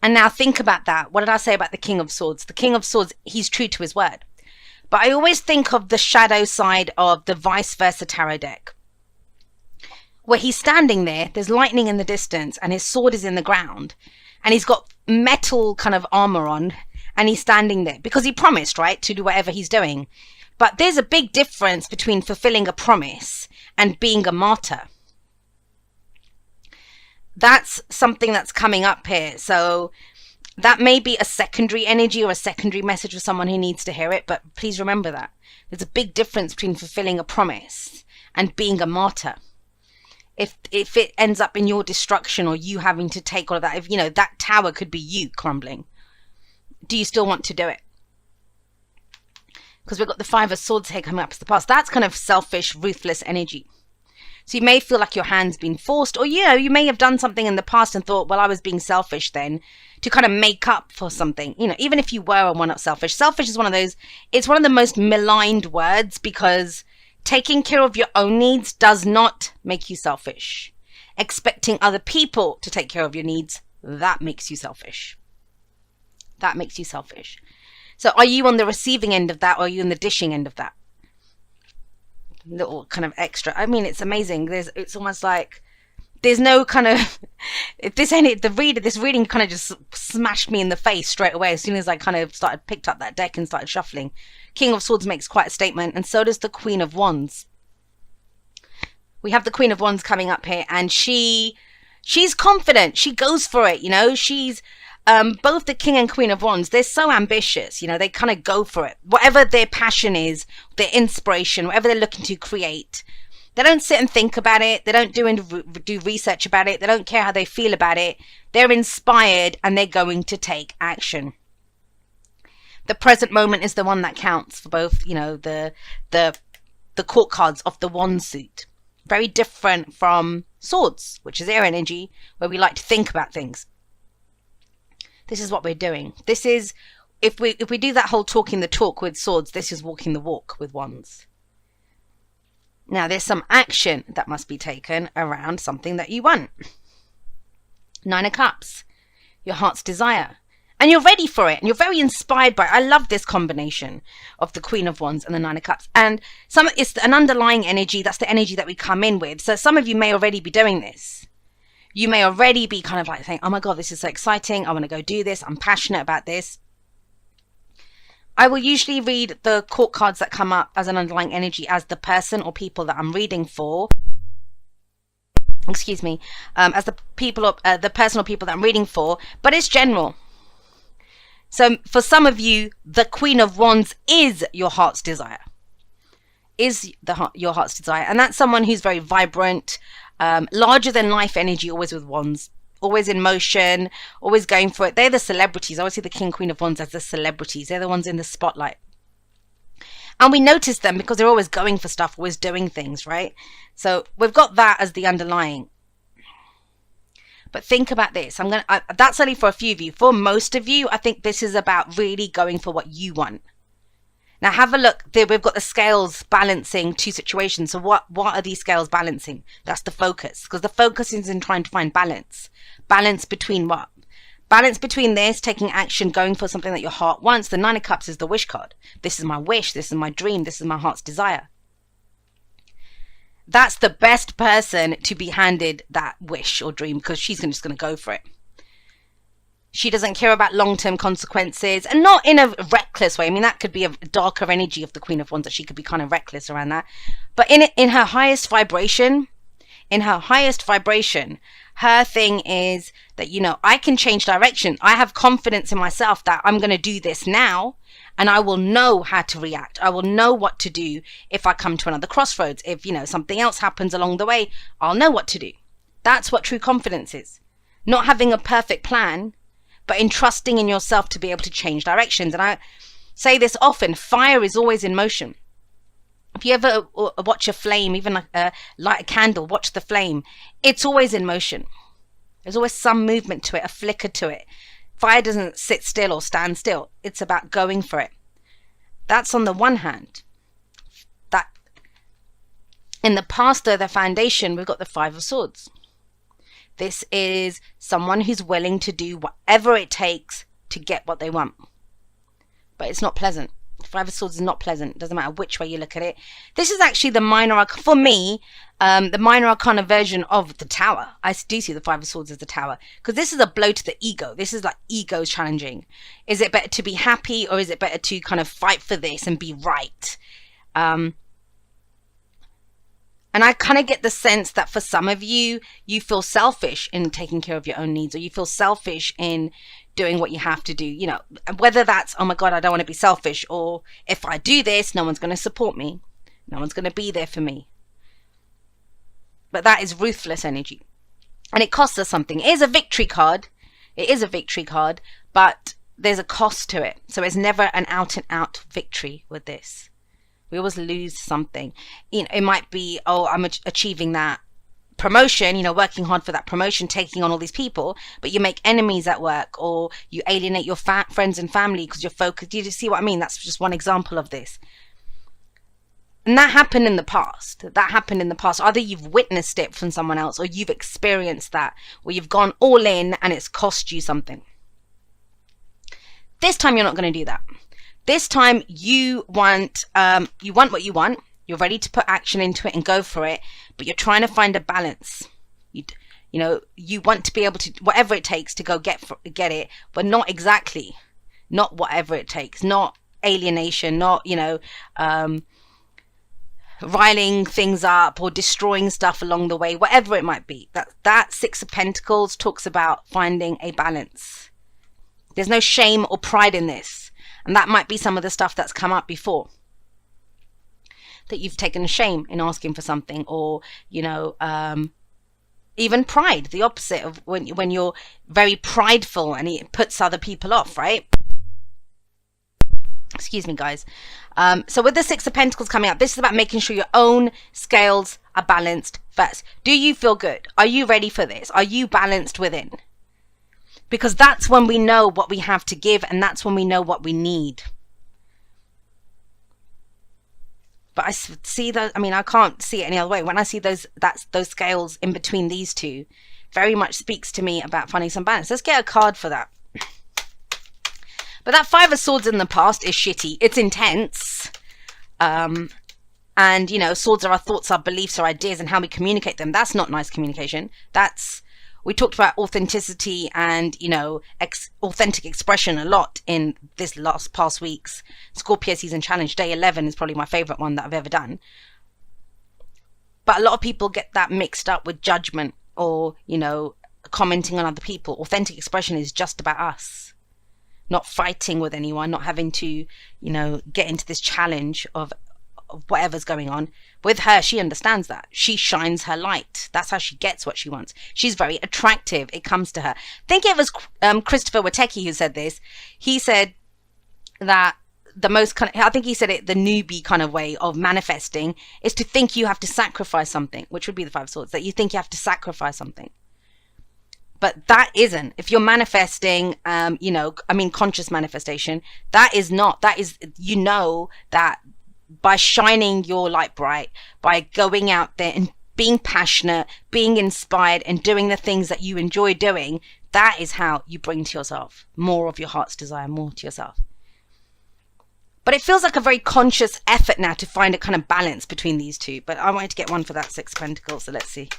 And now think about that. What did I say about the King of Swords? The King of Swords, he's true to his word. But I always think of the shadow side of the vice versa tarot deck, where he's standing there, there's lightning in the distance, and his sword is in the ground, and he's got metal kind of armor on, and he's standing there because he promised, right, to do whatever he's doing. But there's a big difference between fulfilling a promise and being a martyr. That's something that's coming up here. So that may be a secondary energy or a secondary message for someone who needs to hear it, but please remember that there's a big difference between fulfilling a promise and being a martyr. If it ends up in your destruction or you having to take all of that, if you know that tower could be you crumbling, do you still want to do it? Because we've got the Five of Swords here coming up to the past. That's kind of selfish, ruthless energy. So you may feel like your hand's been forced, or you may have done something in the past and thought, well, I was being selfish then, to kind of make up for something. You know, even if you were or were not selfish. Selfish is one of those, it's one of the most maligned words, because taking care of your own needs does not make you selfish. Expecting other people to take care of your needs, that makes you selfish. That makes you selfish. So are you on the receiving end of that, or are you on the dishing end of that? Little kind of extra. I mean, it's amazing. It's almost like there's no kind of this reading kind of just smashed me in the face straight away as soon as I kind of picked up that deck and started shuffling. King of Swords makes quite a statement, and so does the Queen of Wands. We have the Queen of Wands coming up here, and she's confident. She goes for it, you know. She's both the King and Queen of Wands, they're so ambitious, you know, they kind of go for it. Whatever their passion is, their inspiration, whatever they're looking to create, they don't sit and think about it. They don't do research about it. They don't care how they feel about it. They're inspired and they're going to take action. The present moment is the one that counts for both, you know, the court cards of the wand suit. Very different from swords, which is air energy, where we like to think about things. This is what we're doing. This is, if we do that whole talking the talk with swords, this is walking the walk with wands. Now, there's some action that must be taken around something that you want. Nine of Cups, your heart's desire. And you're ready for it, and you're very inspired by it. I love this combination of the Queen of Wands and the Nine of Cups. And it's an underlying energy. That's the energy that we come in with. So some of you may already be doing this. You may already be kind of like saying, oh my God, this is so exciting. I want to go do this. I'm passionate about this. I will usually read the court cards that come up as an underlying energy as the person or people that I'm reading for. Excuse me. As the person or people that I'm reading for. But it's general. So for some of you, the Queen of Wands is your heart's desire. Your heart's desire. And that's someone who's very vibrant, larger than life energy, always with wands, always in motion, always going for it. They're the celebrities. I always see the King, Queen of Wands as the celebrities. They're the ones in the spotlight. And we notice them because they're always going for stuff, always doing things, right? So we've got that as the underlying. But think about this. That's only for a few of you. For most of you, I think this is about really going for what you want. Now have a look. There we've got the scales balancing two situations. So what are these scales balancing? That's the focus. Because the focus is in trying to find balance. Balance between what? Balance between this, taking action, going for something that your heart wants. The Nine of Cups is the wish card. This is my wish. This is my dream. This is my heart's desire. That's the best person to be handed that wish or dream, because she's just going to go for it. She doesn't care about long-term consequences, and not in a reckless way. I mean, that could be a darker energy of the Queen of Wands, that she could be kind of reckless around that. But in her highest vibration, her thing is that, you know, I can change direction. I have confidence in myself that I'm going to do this now, and I will know how to react. I will know what to do if I come to another crossroads. If, you know, something else happens along the way, I'll know what to do. That's what true confidence is. Not having a perfect plan, but in trusting in yourself to be able to change directions. And I say this often, fire is always in motion. If you ever watch a flame, even light a candle, watch the flame, it's always in motion. There's always some movement to it, a flicker to it. Fire doesn't sit still or stand still. It's about going for it. That's on the one hand. That in the past, though, the foundation, we've got the Five of Swords. This is someone who's willing to do whatever it takes to get what they want. But it's not pleasant. Five of Swords is not pleasant. It doesn't matter which way you look at it. This is actually the minor arcana, for me, the minor arcana version of the Tower. I do see the Five of Swords as the Tower, because this is a blow to the ego. This is like ego challenging. Is it better to be happy, or is it better to kind of fight for this and be right? And I kind of get the sense that for some of you, you feel selfish in taking care of your own needs, or you feel selfish in doing what you have to do, you know, whether that's, oh my God, I don't want to be selfish, or if I do this, no one's going to support me. No one's going to be there for me. But that is ruthless energy. And it costs us something. It is a victory card. It is a victory card, but there's a cost to it. So it's never an out and out victory with this. We always lose something. You know, it might be, oh, I'm achieving that promotion, you know, working hard for that promotion, taking on all these people, but you make enemies at work, or you alienate your friends and family because you're focused. Do you see what I mean? That's just one example of this. And that happened in the past. That happened in the past. Either you've witnessed it from someone else, or you've experienced that, where you've gone all in and it's cost you something. This time you're not going to do that. This time you want what you want. You're ready to put action into it and go for it, but you're trying to find a balance. You know, you want to be able to, whatever it takes to go get it, but not exactly, not whatever it takes, not alienation, not, you know, riling things up or destroying stuff along the way, whatever it might be. That Six of Pentacles talks about finding a balance. There's no shame or pride in this, and that might be some of the stuff that's come up before, that you've taken shame in asking for something, or, you know, even pride, the opposite of when you're very prideful and it puts other people off, right? Excuse me, guys. So with the Six of Pentacles coming up, this is about making sure your own scales are balanced first. Do you feel good? Are you ready for this? Are you balanced within? Because that's when we know what we have to give, and that's when we know what we need. But I see those, I mean, I can't see it any other way. When I see those scales in between these two, very much speaks to me about finding some balance. Let's get a card for that. But that Five of Swords in the past is shitty. It's intense. And, you know, swords are our thoughts, our beliefs, our ideas, and how we communicate them. That's not nice communication. We talked about authenticity and, you know, authentic expression a lot in this past week's Scorpio season challenge. Day 11 is probably my favorite one that I've ever done. But a lot of people get that mixed up with judgment, or, you know, commenting on other people. Authentic expression is just about us. Not fighting with anyone, not having to, you know, get into this challenge of whatever's going on. With her, she understands that. She shines her light. That's how she gets what she wants. She's very attractive. It comes to her. I think it was Christopher Witecki who said this. He said that I think he said it, the newbie kind of way of manifesting is to think you have to sacrifice something, which would be the Five of Swords, that you think you have to sacrifice something. But that isn't. If you're manifesting, you know, I mean, conscious manifestation, that is not. That is, you know, that by shining your light bright, by going out there and being passionate, being inspired, and doing the things that you enjoy doing, that is how you bring to yourself more of your heart's desire, more to yourself. But it feels like a very conscious effort now to find a kind of balance between these two. But I wanted to get one for that Six of Pentacles, so let's see.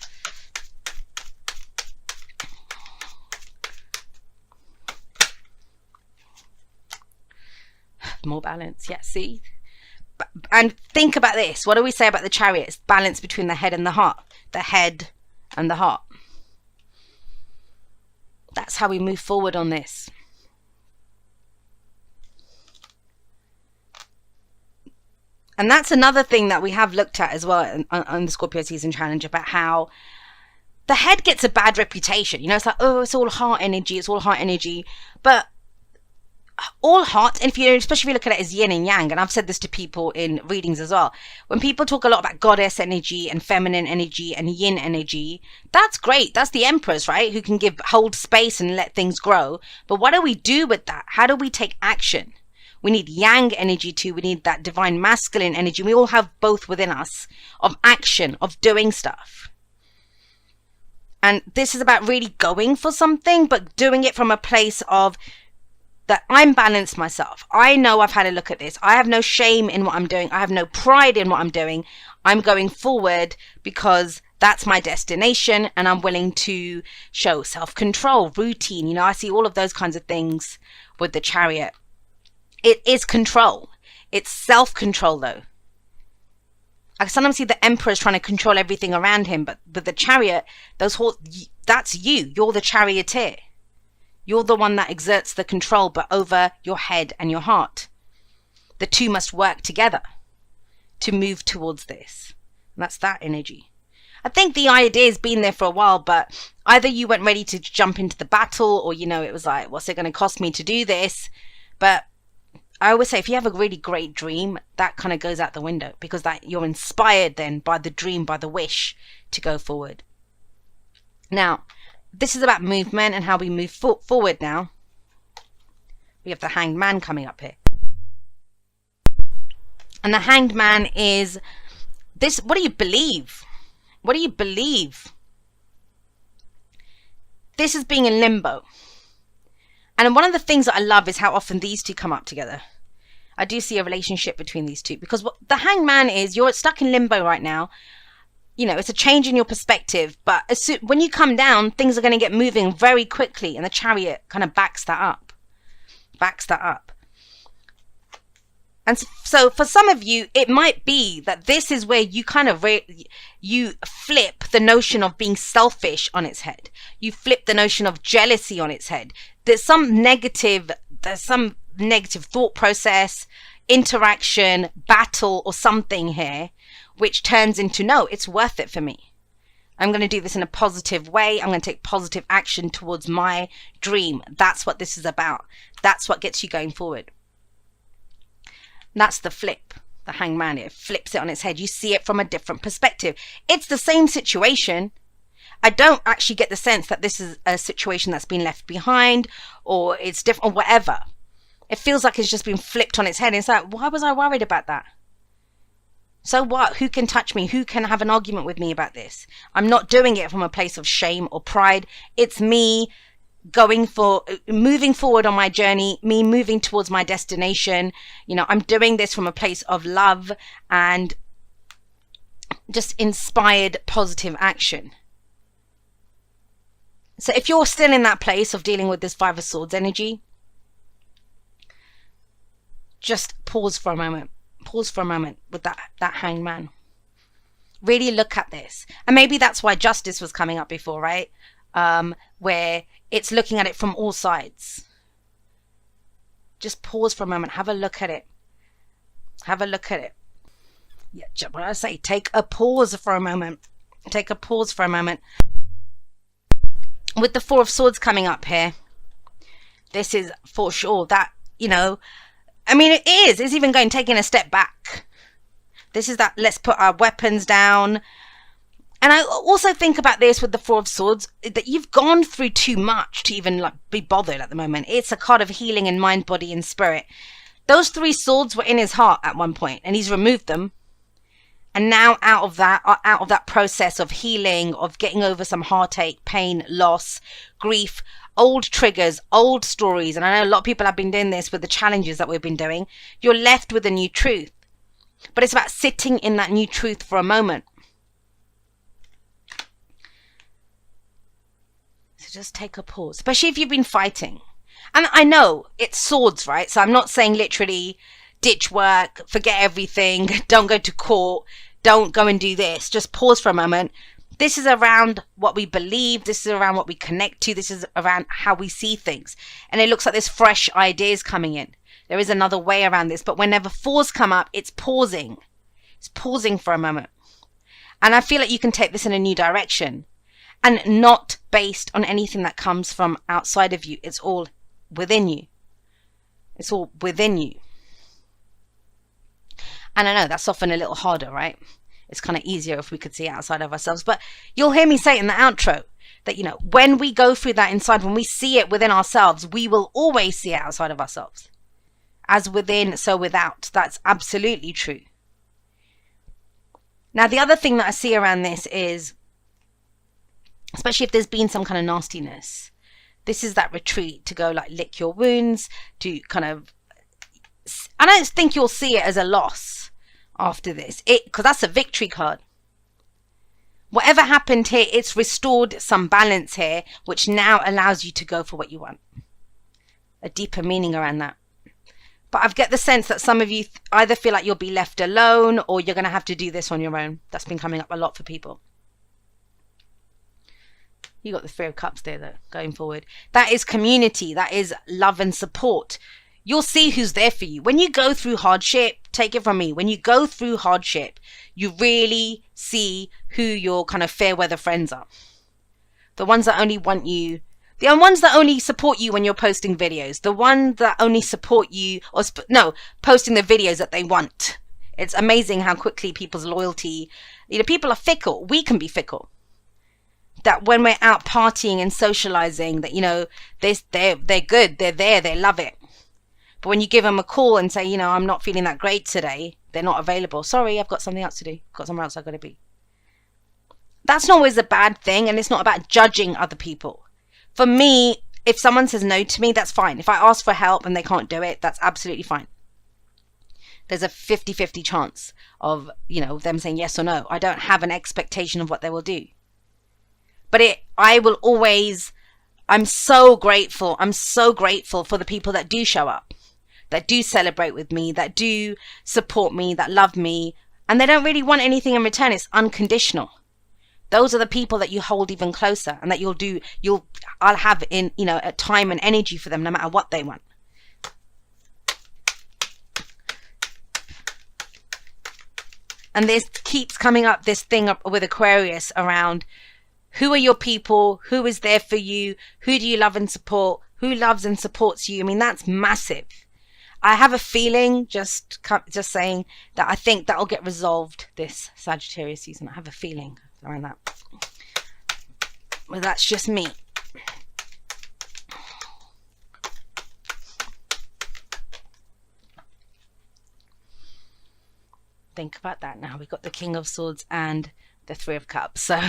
More balance, yeah, see? And think about this. What do we say about the Chariot? It's balance between the head and the heart. The head and the heart. That's how we move forward on this. And that's another thing that we have looked at as well on the Scorpio season challenge, about how the head gets a bad reputation. You know, it's like, oh, it's all heart energy. It's all heart energy. But all heart, and especially if you look at it as yin and yang, and I've said this to people in readings as well, when people talk a lot about goddess energy and feminine energy and yin energy, that's great. That's the empress, right, who can hold space and let things grow. But what do we do with that? How do we take action? We need yang energy too. We need that divine masculine energy. We all have both within us, of action, of doing stuff. And this is about really going for something, but doing it from a place of that I'm balanced myself. I know I've had a look at this. I have no shame in what I'm doing. I have no pride in what I'm doing. I'm going forward because that's my destination, and I'm willing to show self-control, routine. You know, I see all of those kinds of things with the Chariot. It is control. It's self-control though. I sometimes see the Emperor's trying to control everything around him, but with the Chariot, that's you. You're the charioteer. You're the one that exerts the control, but over your head and your heart. The two must work together to move towards this. And that's that energy. I think the idea has been there for a while, but either you weren't ready to jump into the battle, or, you know, it was like, what's it going to cost me to do this? But I always say, if you have a really great dream, that kind of goes out the window, because that you're inspired then by the dream, by the wish to go forward. Now, this is about movement and how we move forward now. We have the Hanged Man coming up here. And the Hanged Man is this. What do you believe? What do you believe? This is being in limbo. And one of the things that I love is how often these two come up together. I do see a relationship between these two, because what the Hanged Man is, you're stuck in limbo right now. You know, it's a change in your perspective, but when you come down, things are going to get moving very quickly, and the Chariot kind of backs that up. And so for some of you, it might be that this is where you kind of you flip the notion of being selfish on its head. You flip the notion of jealousy on its head. There's some negative thought process, interaction, battle, or something here, which turns into, no, it's worth it for me. I'm going to do this in a positive way. I'm going to take positive action towards my dream. That's what this is about. That's what gets you going forward. That's the flip. The Hanged Man, it flips it on its head. You see it from a different perspective. It's the same situation. I don't actually get the sense that this is a situation that's been left behind, or it's different, or whatever. It feels like it's just been flipped on its head. It's like, why was I worried about that? So what? Who can touch me? Who can have an argument with me about this? I'm not doing it from a place of shame or pride. It's me moving forward on my journey, me moving towards my destination. You know, I'm doing this from a place of love and just inspired positive action. So if you're still in that place of dealing with this Five of Swords energy, just pause for a moment. Pause for a moment with that Hanged Man. Really look at this. And maybe that's why Justice was coming up before, right? Where it's looking at it from all sides. Just pause for a moment. Have a look at it. Have a look at it. Yeah, what I say, take a pause for a moment. Take a pause for a moment. With the Four of Swords coming up here, this is for sure that, you know, I mean, it's even taking a step back. This is that, let's put our weapons down. And I also think about this with the Four of Swords, that you've gone through too much to even be bothered at the moment. It's a card of healing in mind, body, and spirit. Those three swords were in his heart at one point, and he's removed them. And now out of that process of healing, of getting over some heartache, pain, loss, grief, old triggers, old stories, and I know a lot of people have been doing this with the challenges that we've been doing, you're left with a new truth. But it's about sitting in that new truth for a moment. So just take a pause, especially if you've been fighting. And I know it's swords, right? So I'm not saying literally ditch work, forget everything, don't go to court, don't go and do this. Just pause for a moment. This is around what we believe. This is around what we connect to. This is around how we see things. And it looks like there's fresh ideas coming in. There is another way around this. But whenever fours come up, it's pausing. It's pausing for a moment. And I feel like you can take this in a new direction. And not based on anything that comes from outside of you. It's all within you. It's all within you. And I know that's often a little harder, right? It's kind of easier if we could see outside of ourselves. But you'll hear me say in the outro that, you know, when we go through that inside, when we see it within ourselves, we will always see it outside of ourselves. As within, so without. That's absolutely true. Now, the other thing that I see around this is especially if there's been some kind of nastiness. This is that retreat to go like lick your wounds, to kind of, I don't think you'll see it as a loss after this, because that's a victory card. Whatever happened here, it's restored some balance here, which now allows you to go for what you want. A deeper meaning around that. But I get the sense that some of you either feel like you'll be left alone, or you're going to have to do this on your own. That's been coming up a lot for people. You got the Three of Cups there, though, going forward. That is community. That is love and support. You'll see who's there for you. When you go through hardship, take it from me, when you go through hardship, you really see who your kind of fair weather friends are. The ones that only want you, the ones that only support you when you're posting videos, the ones that only support you, or posting the videos that they want. It's amazing how quickly people's loyalty, people are fickle. We can be fickle. That when we're out partying and socializing, that, they're good, they're there, they love it. But when you give them a call and say, I'm not feeling that great today, they're not available. Sorry, I've got something else to do. Got somewhere else I've got to be. That's not always a bad thing, and it's not about judging other people. For me, if someone says no to me, that's fine. If I ask for help and they can't do it, that's absolutely fine. There's a 50-50 chance of, them saying yes or no. I don't have an expectation of what they will do. But I'm so grateful. I'm so grateful for the people that do show up, that do celebrate with me, that do support me, that love me, and they don't really want anything in return. It's unconditional. Those are the people that you hold even closer, and that I'll have in, a time and energy for them no matter what they want. And this keeps coming up, this thing up with Aquarius around who are your people, who is there for you, who do you love and support, who loves and supports you. I mean, that's massive. I have a feeling, just saying, that I think that'll get resolved this Sagittarius season. I have a feeling around that. Well, that's just me. Think about that now. We've got the King of Swords and the Three of Cups. So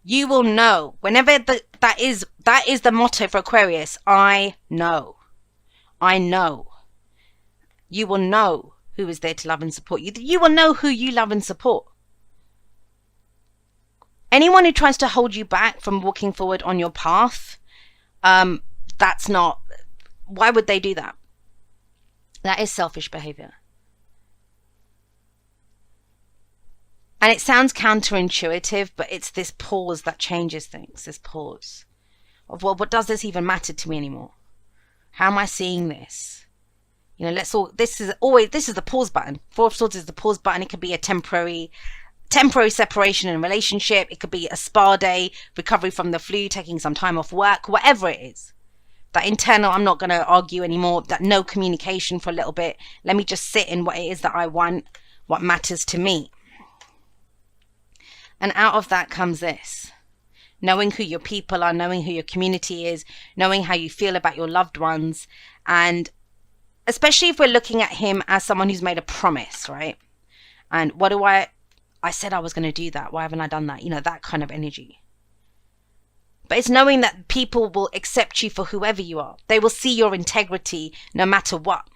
you will know whenever that is the motto for Aquarius. I know. You will know who is there to love and support you. You will know who you love and support. Anyone who tries to hold you back from walking forward on your path, that's not, why would they do that? That is selfish behavior. And it sounds counterintuitive, but it's this pause that changes things. This pause of, well, what does this even matter to me anymore? How am I seeing this? This is the pause button. Four of Swords is the pause button. It could be a temporary separation in a relationship. It could be a spa day, recovery from the flu, taking some time off work, whatever it is. That internal, I'm not going to argue anymore, that no communication for a little bit. Let me just sit in what it is that I want, what matters to me. And out of that comes this. Knowing who your people are, knowing who your community is, knowing how you feel about your loved ones. And especially if we're looking at him as someone who's made a promise, right? And I said I was going to do that. Why haven't I done that? That kind of energy. But it's knowing that people will accept you for whoever you are. They will see your integrity no matter what.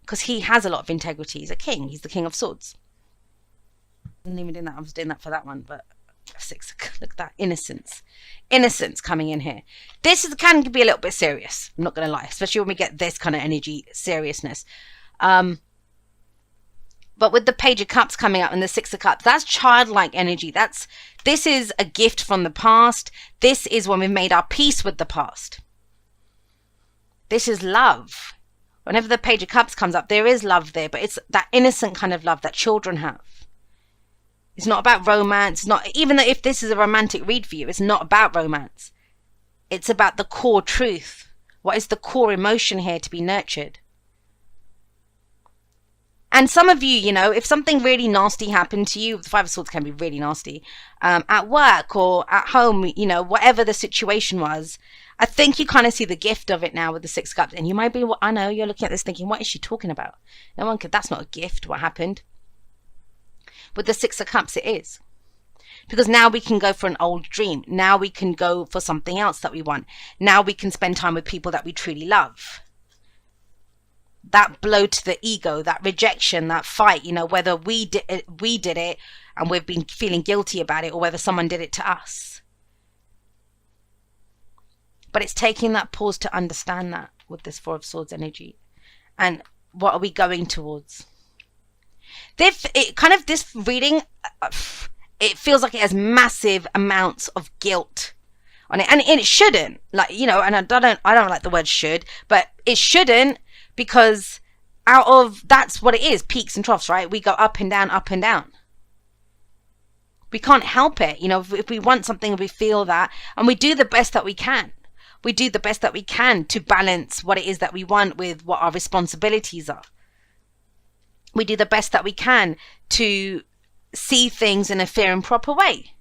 Because he has a lot of integrity. He's a king. He's the King of Swords. I wasn't even doing that. I was doing that for that one. But look at that. Innocence coming in here. This can be a little bit serious. I'm not going to lie. Especially when we get this kind of energy, seriousness. But with the Page of Cups coming up and the Six of Cups, that's childlike energy. This is a gift from the past. This is when we've made our peace with the past. This is love. Whenever the Page of Cups comes up, there is love there, but it's that innocent kind of love that children have. It's not about romance. Even though if this is a romantic read for you, it's not about romance. It's about the core truth. What is the core emotion here to be nurtured? And some of you, if something really nasty happened to you, the Five of Swords can be really nasty, at work or at home, whatever the situation was, I think you kind of see the gift of it now with the Six of Cups. And you might be, I know, you're looking at this thinking, what is she talking about? That's not a gift, what happened. With the Six of Cups, it is. Because now we can go for an old dream. Now we can go for something else that we want. Now we can spend time with people that we truly love. That blow to the ego, that rejection, that fight, you know, whether we did it and we've been feeling guilty about it, or whether someone did it to us. But it's taking that pause to understand that with this Four of Swords energy. And what are we going towards? This reading, it feels like it has massive amounts of guilt on it, and it shouldn't. Like, you know, and I don't like the word should, but it shouldn't, because that's what it is, peaks and troughs, right? We go up and down, up and down. We can't help it, you know. If we want something, we feel that, and we do the best that we can. We do the best that we can to balance what it is that we want with what our responsibilities are. We do the best that we can to see things in a fair and proper way,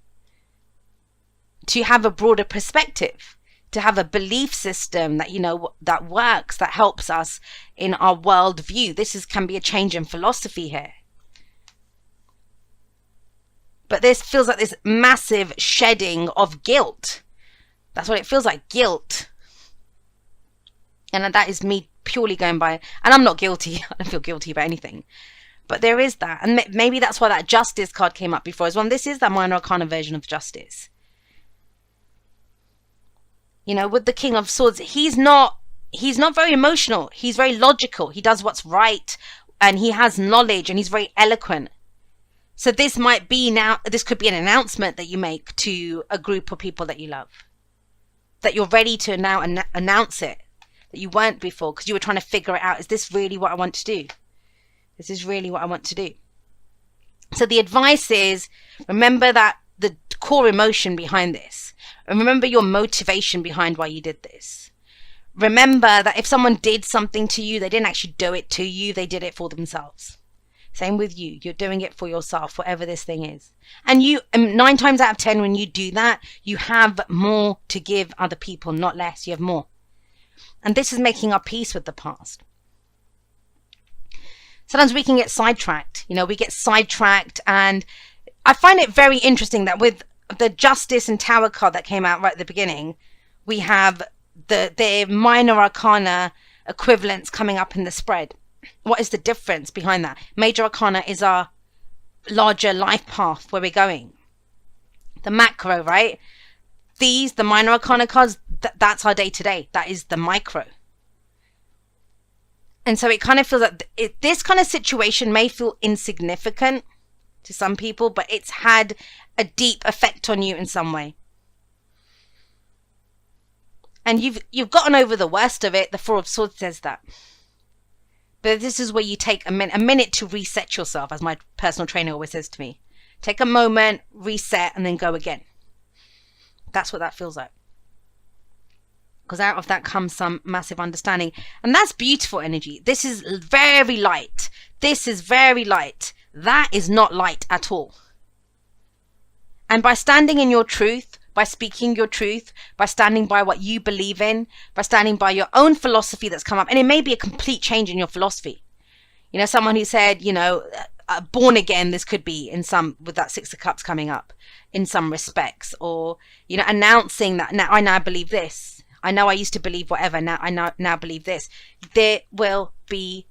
to have a broader perspective, to have a belief system that, you know, that works, that helps us in our world view. Can be a change in philosophy here. But this feels like this massive shedding of guilt. That's what it feels like, guilt. And that is me purely going by, and I'm not guilty. I don't feel guilty about anything. But there is that. And maybe that's why that Justice card came up before as well. And this is the minor arcana version of Justice. You know, with the King of Swords, he's not very emotional. He's very logical. He does what's right, and he has knowledge, and he's very eloquent. So this could be an announcement that you make to a group of people that you love, that you're ready to now announce it, that you weren't before, because you were trying to figure it out. Is this really what I want to do? This is really what I want to do. So the advice is, remember that the core emotion behind this, and remember your motivation behind why you did this. Remember that if someone did something to you, they didn't actually do it to you, they did it for themselves. Same with you. You're doing it for yourself, whatever this thing is. And 9 times out of 10, when you do that, you have more to give other people, not less. You have more. And this is making our peace with the past. Sometimes we can get sidetracked. You know, we get sidetracked. And I find it very interesting that with the Justice and Tower card that came out right at the beginning, we have the minor arcana equivalents coming up in the spread. What is the difference behind that? Major arcana is our larger life path, where we're going. The macro, right? The minor arcana cards, that's our day-to-day. That is the micro. And so it kind of feels like this kind of situation may feel insignificant to some people, but it's had a deep effect on you in some way. And you've gotten over the worst of it. The Four of Swords says that. But this is where you take a minute to reset yourself, as my personal trainer always says to me. Take a moment, reset, and then go again. That's what that feels like. Because out of that comes some massive understanding. And that's beautiful energy. This is very light. This is very light. That is not light at all. And by standing in your truth, by speaking your truth, by standing by what you believe in, by standing by your own philosophy that's come up, and it may be a complete change in your philosophy. You know, someone who said, you know, born again, this could be in some, with that Six of Cups coming up, in some respects, or, you know, announcing that I now believe this. I know I used to believe whatever, now I now believe this. There will be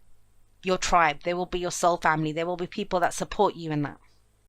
your tribe, there will be your soul family, there will be people that support you in that.